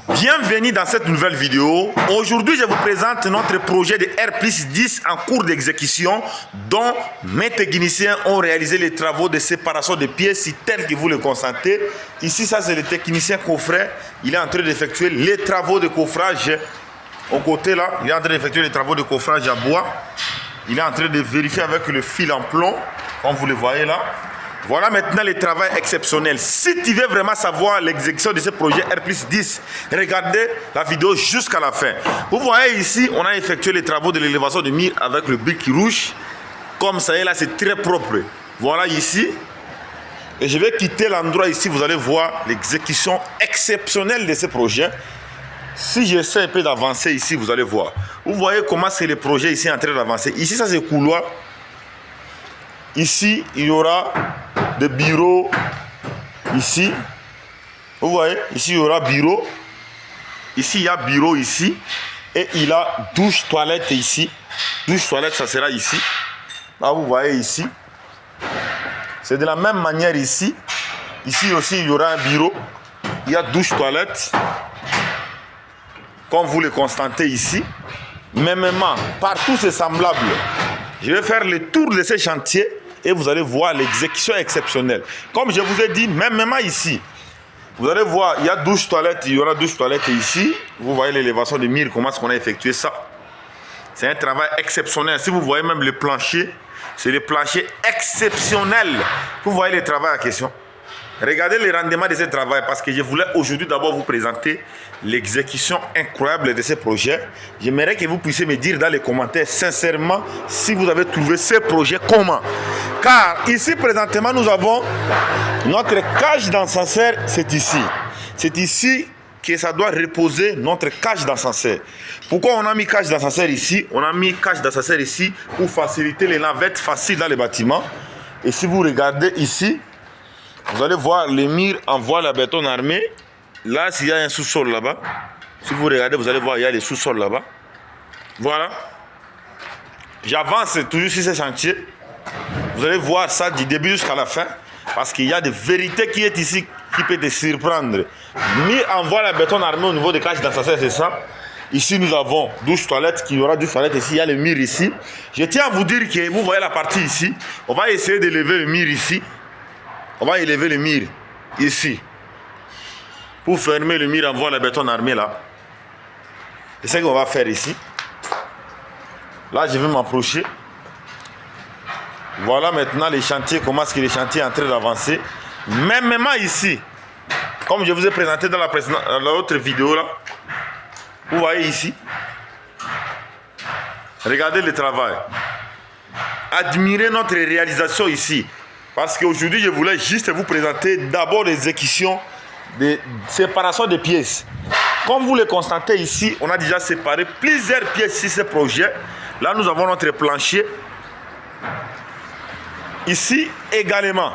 Bienvenue dans cette nouvelle vidéo. Aujourd'hui, je vous présente notre projet de R+10 en cours d'exécution dont mes techniciens ont réalisé les travaux de séparation de pièces tels que vous le constatez. Ici, ça c'est le technicien coffret. Il est en train d'effectuer les travaux de coffrage. Au côté là, il est en train d'effectuer les travaux de coffrage à bois. Il est en train de vérifier avec le fil en plomb, comme vous le voyez là. Voilà maintenant le travail exceptionnel. Si tu veux vraiment savoir l'exécution de ce projet R+10, regardez la vidéo jusqu'à la fin. Vous voyez ici, on a effectué les travaux de l'élévation de mur avec le brick rouge. Comme ça est là, c'est très propre. Voilà ici. Et je vais quitter l'endroit ici, vous allez voir l'exécution exceptionnelle de ce projet. Si j'essaie un peu d'avancer ici, vous allez voir. Vous voyez comment c'est le projet ici en train d'avancer. Ici, ça c'est couloir. Ici, il y aura des bureaux. Ici, vous voyez, ici, il y aura bureau. Ici, il y a bureau ici. Et il y a douche, toilette ici. Douche, toilette, ça sera ici. Là, vous voyez ici. C'est de la même manière ici. Ici aussi, il y aura un bureau. Il y a douche, toilette. Comme vous le constatez ici. Mêmement, partout c'est semblable. Je vais faire le tour de ces chantiers et vous allez voir l'exécution exceptionnelle. Comme je vous ai dit, mêmement ici, vous allez voir, il y a douche toilette, il y aura douche toilette ici. Vous voyez l'élévation de mur, comment est-ce qu'on a effectué ça. C'est un travail exceptionnel. Si vous voyez même le plancher, c'est le plancher exceptionnel. Vous voyez le travail en question. Regardez le rendement de ce travail parce que je voulais aujourd'hui d'abord vous présenter l'exécution incroyable de ce projet. J'aimerais que vous puissiez me dire dans les commentaires sincèrement si vous avez trouvé ce projet comment. Car ici présentement nous avons notre cage d'ascenseur, c'est ici. C'est ici que ça doit reposer notre cage d'ascenseur. Pourquoi on a mis cage d'ascenseur ici? On a mis cage d'ascenseur ici pour faciliter les navettes faciles dans les bâtiments. Et si vous regardez ici, vous allez voir les murs en voile à béton armé. Là, s'il y a un sous-sol là-bas, si vous regardez, vous allez voir, il y a les sous-sols là-bas. Voilà. J'avance toujours sur ce chantier. Vous allez voir ça du début jusqu'à la fin. Parce qu'il y a des vérités qui est ici qui peut te surprendre. Murs en voile à béton armé au niveau des cages d'ascenseur, c'est ça. Ici, nous avons douche toilette, qu'il y aura douche toilette ici. Il y a le mur ici. Je tiens à vous dire que vous voyez la partie ici. On va essayer de lever le mur ici. On va élever le mur ici pour fermer le mur en voile à béton armé là. C'est ce qu'on va faire ici. Là, je vais m'approcher. Voilà maintenant les chantiers, comment est-ce que les chantiers sont en train d'avancer. Mêmement ici, comme je vous ai présenté dans l'autre vidéo là, vous voyez ici. Regardez le travail. Admirez notre réalisation ici. Parce qu'aujourd'hui, je voulais juste vous présenter d'abord l'exécution de séparation de pièces. Comme vous le constatez ici, on a déjà séparé plusieurs pièces sur ce projet. Là, nous avons notre plancher. Ici également.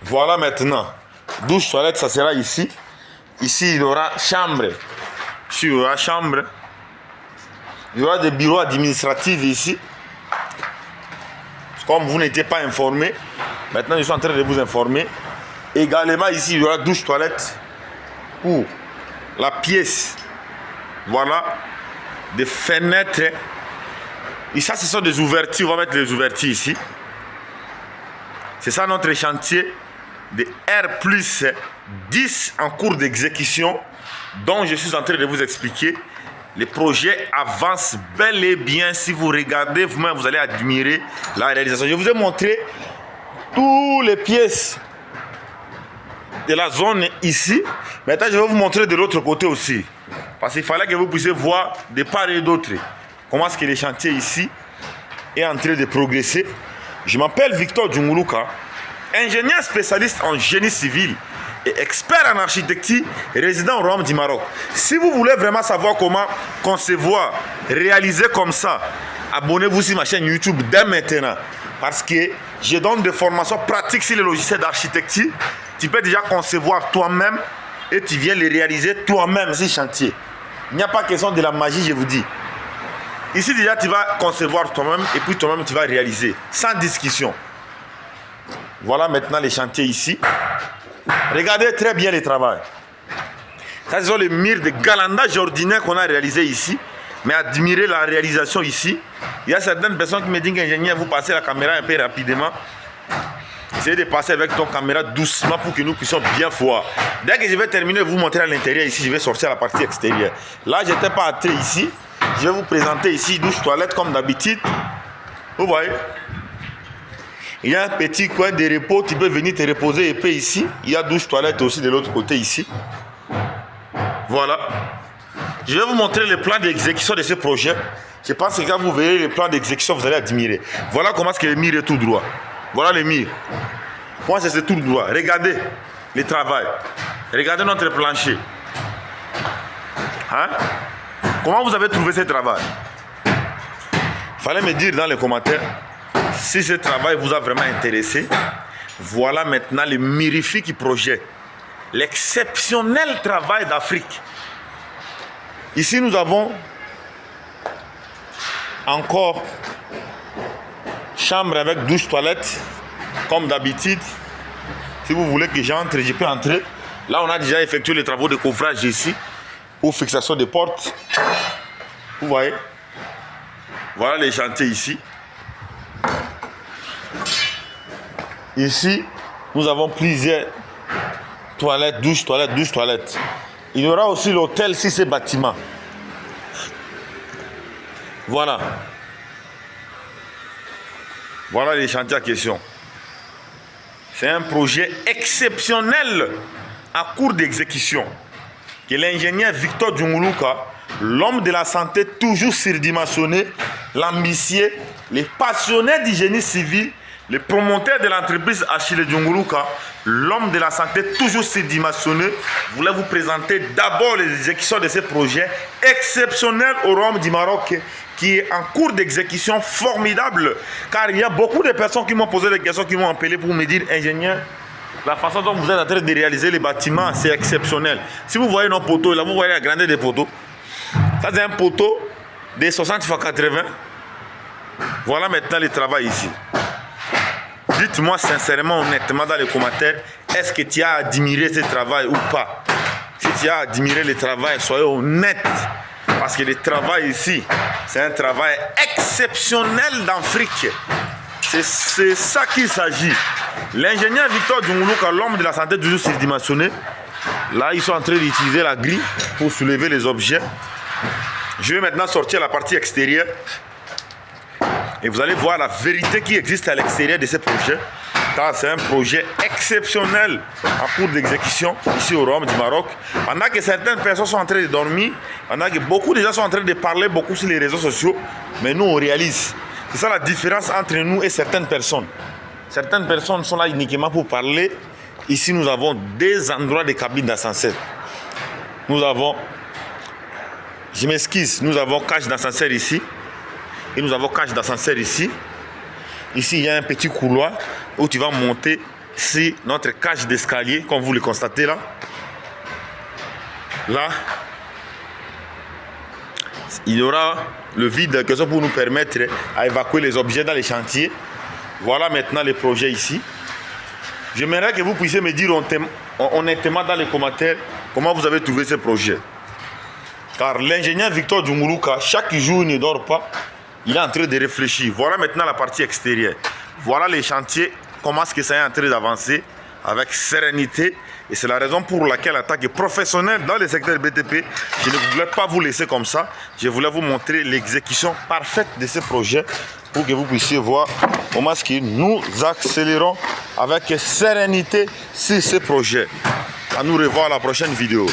Voilà maintenant. Douche, toilette, ça sera ici. Ici, il y aura chambre. Ici, il y aura chambre. Il y aura des bureaux administratifs ici. Comme vous n'étiez pas informé, maintenant je suis en train de vous informer. Également ici, il y aura douche toilette pour la pièce. Voilà, des fenêtres. Et ça, ce sont des ouvertures. On va mettre les ouvertures ici. C'est ça notre chantier de R+10 en cours d'exécution, dont je suis en train de vous expliquer. Le projet avance bel et bien. Si vous regardez, vous-même, vous allez admirer la réalisation. Je vous ai montré toutes les pièces de la zone ici. Maintenant, je vais vous montrer de l'autre côté aussi. Parce qu'il fallait que vous puissiez voir de part et d'autre comment est-ce que le chantier ici est en train de progresser. Je m'appelle Victor Djunguluka, ingénieur spécialiste en génie civil et expert en architecture, résident au Royaume du Maroc. Si vous voulez vraiment savoir comment concevoir, réaliser comme ça, abonnez-vous sur ma chaîne YouTube dès maintenant. Parce que je donne des formations pratiques sur les logiciels d'architecture. Tu peux déjà concevoir toi-même et tu viens les réaliser toi-même sur chantier. Il n'y a pas question de la magie, je vous dis. Ici déjà, tu vas concevoir toi-même et puis toi-même tu vas réaliser sans discussion. Voilà maintenant les chantiers ici. Regardez très bien le travail. Ça, ce sont les murs de galandage ordinaire qu'on a réalisé ici. Mais admirez la réalisation ici. Il y a certaines personnes qui me disent qu'ingénieur, vous passez la caméra un peu rapidement. Essayez de passer avec ton caméra doucement pour que nous puissions bien voir. Dès que je vais terminer, vous montrer à l'intérieur ici, je vais sortir la partie extérieure. Là, je n'étais pas entré ici. Je vais vous présenter ici douche toilette comme d'habitude. Vous voyez? Il y a un petit coin de repos. Tu peux venir te reposer et puis ici. Il y a douche toilette aussi de l'autre côté ici. Voilà. Je vais vous montrer le plan d'exécution de ce projet. Je pense que quand vous verrez le plan d'exécution, vous allez admirer. Voilà comment est-ce que le mur est tout droit. Voilà le mur. Moi, c'est tout droit. Regardez le travail. Regardez notre plancher. Hein? Comment vous avez trouvé ce travail? Il fallait me dire dans les commentaires si ce travail vous a vraiment intéressé. Voilà maintenant le mirifique projet. L'exceptionnel travail d'Afrique. Ici, nous avons encore chambre avec douche, toilette, comme d'habitude. Si vous voulez que j'entre, je peux entrer. Là, on a déjà effectué les travaux de couvrage ici, pour fixation des portes. Vous voyez? Voilà les chantiers ici. Ici, nous avons plusieurs toilettes, douche, toilette, douche, toilette. Il y aura aussi l'hôtel si c'est bâtiment. Voilà. Voilà les chantiers en question. C'est un projet exceptionnel en cours d'exécution. Que l'ingénieur Victor Djunguluka, l'homme de la santé toujours surdimensionné, l'ambitieux, les passionnés du génie civil, le promoteur de l'entreprise Achille Djunguluka, l'homme de la santé toujours surdimensionné, voulait vous présenter d'abord les exécutions de ce projet exceptionnel au Royaume du Maroc qui est en cours d'exécution formidable. Car il y a beaucoup de personnes qui m'ont posé des questions, qui m'ont appelé pour me dire, ingénieur, la façon dont vous êtes en train de réaliser les bâtiments, c'est exceptionnel. Si vous voyez nos poteaux, là vous voyez la grandeur des poteaux. Ça c'est un poteau de 60 x 80. Voilà maintenant le travail ici. Dites-moi sincèrement, honnêtement dans les commentaires, est-ce que tu as admiré ce travail ou pas? Si tu as admiré le travail, soyez honnête. Parce que le travail ici, c'est un travail exceptionnel d'Afrique. C'est ça qu'il s'agit. L'ingénieur Victor Djunguluka, l'homme de la santé toujours surdimensionné, là ils sont en train d'utiliser la grille pour soulever les objets. Je vais maintenant sortir la partie extérieure. Et vous allez voir la vérité qui existe à l'extérieur de ce projet. Car c'est un projet exceptionnel en cours d'exécution ici au Royaume du Maroc. Pendant que certaines personnes sont en train de dormir, pendant que beaucoup de gens sont en train de parler beaucoup sur les réseaux sociaux, mais nous on réalise. C'est ça la différence entre nous et certaines personnes. Certaines personnes sont là uniquement pour parler. Ici nous avons des endroits de cabines d'ascenseur. Nous avons, je m'excuse, nous avons cage d'ascenseur ici. Et nous avons cage d'ascenseur ici. Ici, il y a un petit couloir où tu vas monter sur notre cage d'escalier, comme vous le constatez là. Là, il y aura le vide pour nous permettre à évacuer les objets dans les chantiers. Voilà maintenant le projet ici. J'aimerais que vous puissiez me dire honnêtement dans les commentaires comment vous avez trouvé ce projet. Car l'ingénieur Victor Djunguluka, chaque jour, il ne dort pas. Il est en train de réfléchir. Voilà maintenant la partie extérieure. Voilà les chantiers, comment est-ce que ça est en train d'avancer avec sérénité. Et c'est la raison pour laquelle, en tant que professionnel dans le secteur BTP, je ne voulais pas vous laisser comme ça. Je voulais vous montrer l'exécution parfaite de ce projet pour que vous puissiez voir comment est-ce que nous accélérons avec sérénité sur ce projet. À nous revoir à la prochaine vidéo.